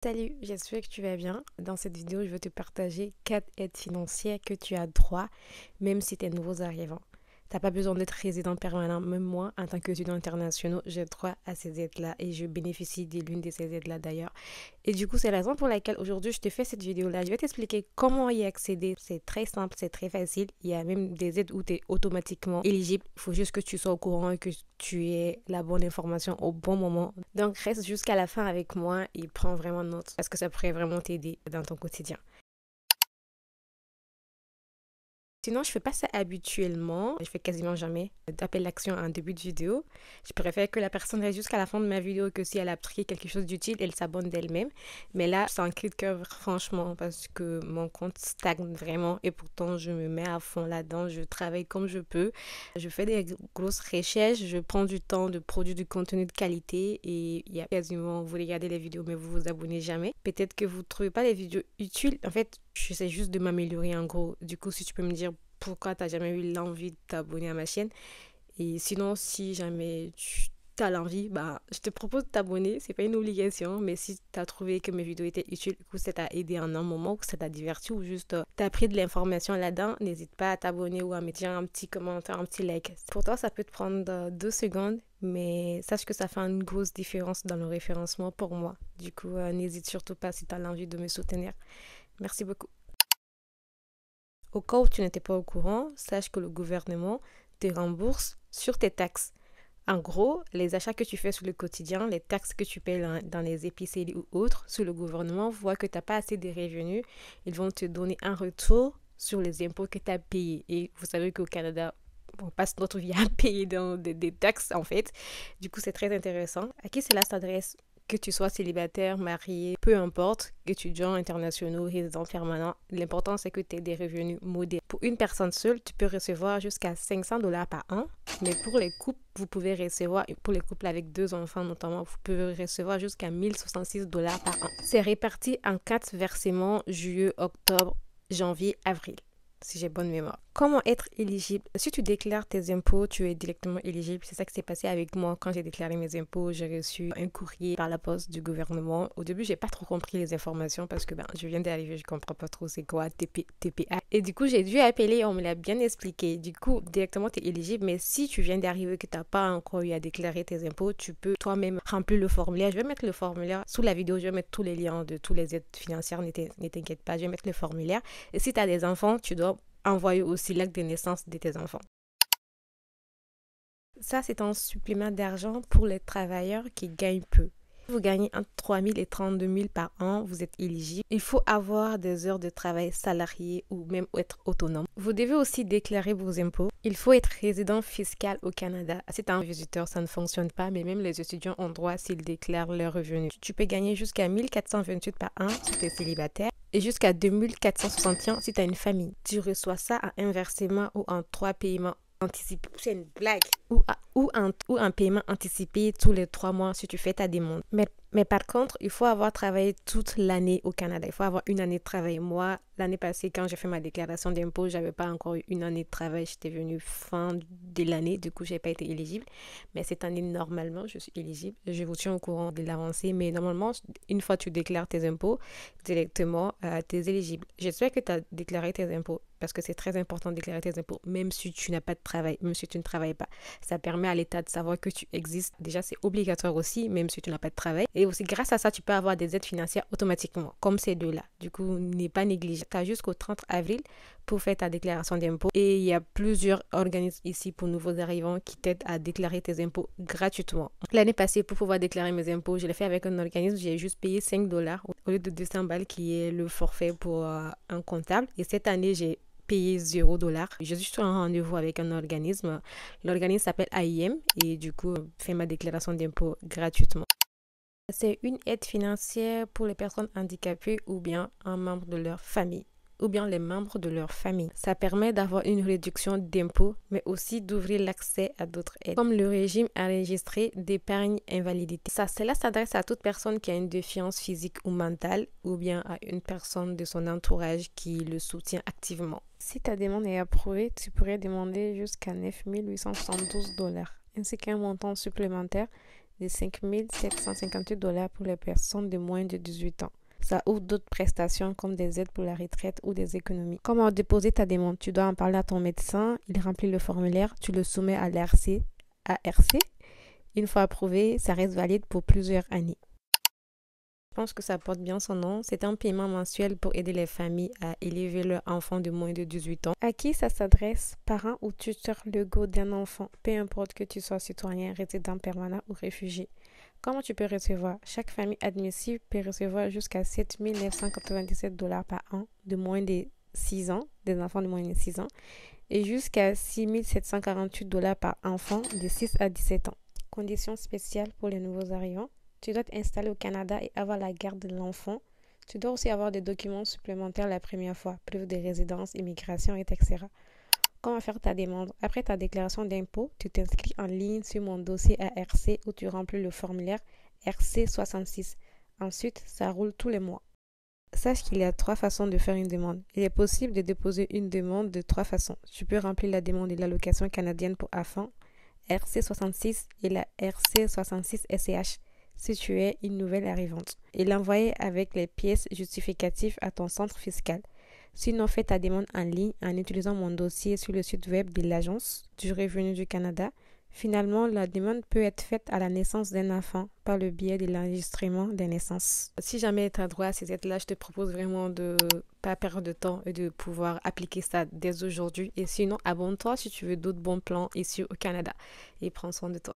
Salut, j'espère que tu vas bien. Dans cette vidéo, je vais te partager 4 aides financières que tu as droit, même si tu es nouveau arrivant. Tu n'as pas besoin d'être résident permanent. Même moi, en tant qu'étudiant international, j'ai droit à ces aides-là et je bénéficie de l'une de ces aides-là d'ailleurs. Et du coup, c'est la raison pour laquelle aujourd'hui, je te fais cette vidéo-là. Je vais t'expliquer comment y accéder. C'est très simple, c'est très facile. Il y a même des aides où tu es automatiquement éligible. Il faut juste que tu sois au courant et que tu aies la bonne information au bon moment. Donc, reste jusqu'à la fin avec moi et prends vraiment note parce que ça pourrait vraiment t'aider dans ton quotidien. Sinon, je fais pas ça habituellement. Je fais quasiment jamais d'appel d'action en début de vidéo. Je préfère que la personne reste jusqu'à la fin de ma vidéo que si elle a pris quelque chose d'utile, elle s'abonne d'elle-même. Mais là, c'est un cri de cœur, franchement, parce que mon compte stagne vraiment et pourtant, je me mets à fond là-dedans. Je travaille comme je peux. Je fais des grosses recherches. Je prends du temps de produire du contenu de qualité et il y a quasiment, vous regardez les vidéos, mais vous vous abonnez jamais. Peut-être que vous ne trouvez pas les vidéos utiles. En fait, j'essaie juste de m'améliorer en gros. Du coup, si tu peux me dire pourquoi tu n'as jamais eu l'envie de t'abonner à ma chaîne. Et sinon, si jamais tu as l'envie, je te propose de t'abonner. C'est pas une obligation, mais si tu as trouvé que mes vidéos étaient utiles, que ça t'a aidé en un moment, que ça t'a diverti ou juste tu as pris de l'information là-dedans, n'hésite pas à t'abonner ou à me dire un petit commentaire, un petit like. Pour toi, ça peut te prendre 2 secondes, mais sache que ça fait une grosse différence dans le référencement pour moi. Du coup, n'hésite surtout pas si tu as l'envie de me soutenir. Merci beaucoup. Au cas où tu n'étais pas au courant, sache que le gouvernement te rembourse sur tes taxes. En gros, les achats que tu fais sur le quotidien, les taxes que tu payes dans les épiceries ou autres, si le gouvernement voit que tu n'as pas assez de revenus, ils vont te donner un retour sur les impôts que tu as payés. Et vous savez qu'au Canada, on passe notre vie à payer des taxes en fait. Du coup, c'est très intéressant. À qui cela s'adresse? Que tu sois célibataire, marié, peu importe, étudiant, international, résident permanent, l'important c'est que tu aies des revenus modérés. Pour une personne seule, tu peux recevoir jusqu'à 500 $ par an, mais pour les couples, vous pouvez recevoir, pour les couples avec 2 enfants notamment, vous pouvez recevoir jusqu'à 1066 $ par an. C'est réparti en 4 versements, juillet, octobre, janvier, avril, si j'ai bonne mémoire. Comment être éligible? Si tu déclares tes impôts, tu es directement éligible. C'est ça qui s'est passé avec moi quand j'ai déclaré mes impôts. J'ai reçu un courrier par la poste du gouvernement. Au début, j'ai pas trop compris les informations parce que je viens d'arriver, je comprends pas trop c'est quoi TPA. Et du coup, j'ai dû appeler, on me l'a bien expliqué. Du coup, directement, tu es éligible. Mais si tu viens d'arriver que tu n'as pas encore eu à déclarer tes impôts, tu peux toi-même remplir le formulaire. Je vais mettre le formulaire sous la vidéo. Je vais mettre tous les liens de tous les aides financières. Ne t'inquiète pas, je vais mettre le formulaire. Et si tu as des enfants, tu dois envoyer aussi l'acte de naissance de tes enfants. Ça, c'est un supplément d'argent pour les travailleurs qui gagnent peu. Si vous gagnez entre 3 000 et 32 000 par an, vous êtes éligible. Il faut avoir des heures de travail salariées ou même être autonome. Vous devez aussi déclarer vos impôts. Il faut être résident fiscal au Canada. Si tu es un visiteur, ça ne fonctionne pas, mais même les étudiants ont droit s'ils déclarent leurs revenus. Tu peux gagner jusqu'à 1428 par an si tu es célibataire et jusqu'à 2461 si tu as une famille. Tu reçois ça en un versement ou en 3 paiements anticipés. C'est une blague. Ou un paiement anticipé tous les 3 mois si tu fais ta demande. Mais par contre, il faut avoir travaillé toute l'année au Canada. Il faut avoir une année de travail. Moi, l'année passée, quand j'ai fait ma déclaration d'impôt, j'avais pas encore eu une année de travail. J'étais venue fin de l'année. Du coup, j'ai pas été éligible. Mais cette année, normalement, je suis éligible. Je vous tiens au courant de l'avancée. Mais normalement, une fois que tu déclares tes impôts, directement, tu es éligible. J'espère que tu as déclaré tes impôts parce que c'est très important de déclarer tes impôts, même si tu n'as pas de travail, même si tu ne travailles pas. Ça permet à l'État de savoir que tu existes. Déjà, c'est obligatoire aussi, même si tu n'as pas de travail. Et aussi, grâce à ça, tu peux avoir des aides financières automatiquement, comme ces deux-là. Du coup, n'est pas négligé. Tu as jusqu'au 30 avril pour faire ta déclaration d'impôt. Et il y a plusieurs organismes ici pour nouveaux arrivants qui t'aident à déclarer tes impôts gratuitement. L'année passée, pour pouvoir déclarer mes impôts, je l'ai fait avec un organisme. J'ai juste payé 5 $ au lieu de 200 balles qui est le forfait pour un comptable. Et cette année, j'ai payer 0 $. Je suis sur un rendez-vous avec un organisme. L'organisme s'appelle AIM et du coup, fait ma déclaration d'impôt gratuitement. C'est une aide financière pour les personnes handicapées ou bien un membre de leur famille ou bien les membres de leur famille. Ça permet d'avoir une réduction d'impôts, mais aussi d'ouvrir l'accès à d'autres aides, comme le régime enregistré d'épargne invalidité. Cela s'adresse à toute personne qui a une défiance physique ou mentale, ou bien à une personne de son entourage qui le soutient activement. Si ta demande est approuvée, tu pourrais demander jusqu'à 9 872 $, ainsi qu'un montant supplémentaire de 5 758 $ pour les personnes de moins de 18 ans. Ça ouvre d'autres prestations comme des aides pour la retraite ou des économies. Comment déposer ta demande? Tu dois en parler à ton médecin, il remplit le formulaire, tu le soumets à l'ARC. Une fois approuvé, ça reste valide pour plusieurs années. Je pense que ça porte bien son nom. C'est un paiement mensuel pour aider les familles à élever leurs enfants de moins de 18 ans. À qui ça s'adresse? Parents ou tuteurs légaux d'un enfant, peu importe que tu sois citoyen, résident permanent ou réfugié. Comment tu peux recevoir? Chaque famille admissible peut recevoir jusqu'à 7 997 $ par an de moins de 6 ans, des enfants de moins de 6 ans, et jusqu'à 6 748 $ par enfant de 6 à 17 ans. Conditions spéciales pour les nouveaux arrivants. Tu dois t'installer au Canada et avoir la garde de l'enfant. Tu dois aussi avoir des documents supplémentaires la première fois, preuve de résidence, immigration, etc. Comment faire ta demande? Après ta déclaration d'impôt, tu t'inscris en ligne sur mon dossier ARC où tu remplis le formulaire RC66. Ensuite, ça roule tous les mois. Sache qu'il y a 3 façons de faire une demande. Il est possible de déposer une demande de 3 façons. Tu peux remplir la demande de l'allocation canadienne pour enfants, RC66 et la RC66SCH si tu es une nouvelle arrivante et l'envoyer avec les pièces justificatives à ton centre fiscal. Sinon, fais ta demande en ligne en utilisant mon dossier sur le site web de l'Agence du revenu du Canada. Finalement, la demande peut être faite à la naissance d'un enfant par le biais de l'enregistrement des naissances. Si jamais tu as droit à ces aides-là, je te propose vraiment de ne pas perdre de temps et de pouvoir appliquer ça dès aujourd'hui. Et sinon, abonne-toi si tu veux d'autres bons plans ici au Canada et prends soin de toi.